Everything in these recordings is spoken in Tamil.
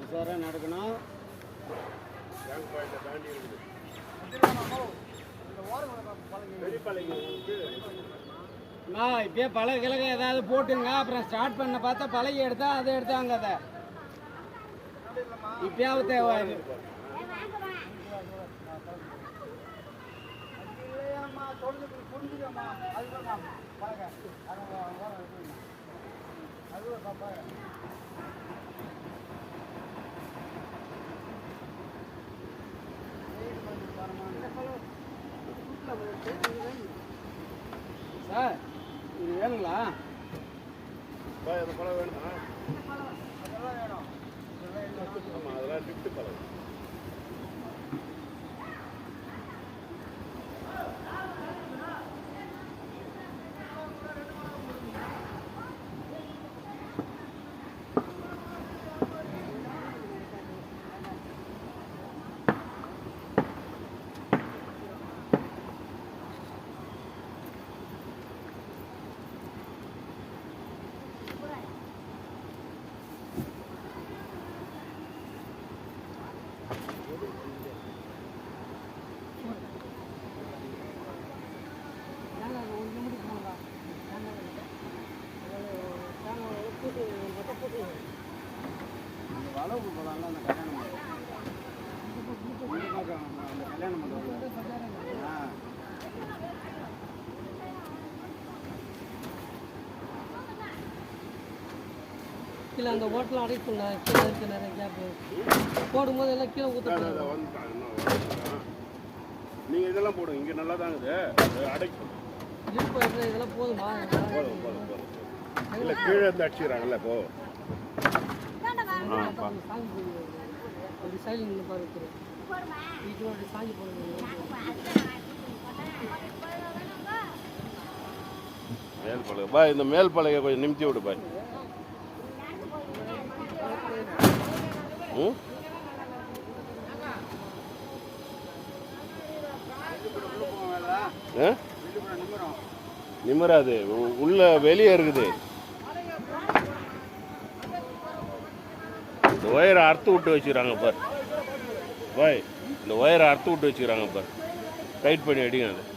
உஷாராக நடக்கணும். இப்பயே பழக கிழக்கு ஏதாவது போட்டுங்க. அப்புறம் ஸ்டார்ட் பண்ண பார்த்தா பழகி எடுத்தா அதை எடுத்தாங்க. அதை இப்பயாவது தேவை. சார் இது வேணுங்களா? பழம் வேணுமா? அதெல்லாம் வேணும். அதெல்லாம் லிஃப்ட் பழம். அளவுக்கு போகலாம்ல அந்த கல்யாணம் அந்த கல்யாணம் கீழே அந்த ஹோட்டல் அடைக்குள்ள கீழே இருக்க நிறைய கேப்பு போடும்போது எல்லாம் கீழே ஊற்ற. நீங்கள் இதெல்லாம் போடுங்க. இங்கே நல்லா தான் இருக்குது. அடைக்கும் இதெல்லாம் போதுமா? போதும் போதும் போதும். இல்லை கீழே இருந்து அடிச்சுக்கிறாங்கல்ல இப்போ. சைலிங் பாரு சாஞ்சி போடுங்க. மேல் பலகை பாய், இந்த மேல் பலகை கொஞ்சம் நிமித்தி விடு பாய். நிம்மராது, உள்ள வெளியே இருக்குது. இந்த ஒயரை அறுத்து விட்டு வச்சுக்கிறாங்க பார் பாய். இந்த ஒயரை அறுத்து விட்டு வச்சுக்கிறாங்க பார். டைட் பண்ணி அடிங்க. அது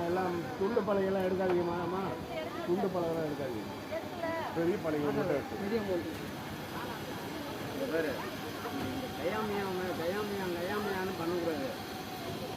எல்லாம் துண்டு பலகைலாம் எடுக்காதீங்கம்மா. அம்மா துண்டு பலகைலாம் எடுக்காதீங்க. பெரிய பலகை மட்டும் எடுத்து பேர் கயாமியான்னு பண்ணக்கூடாது.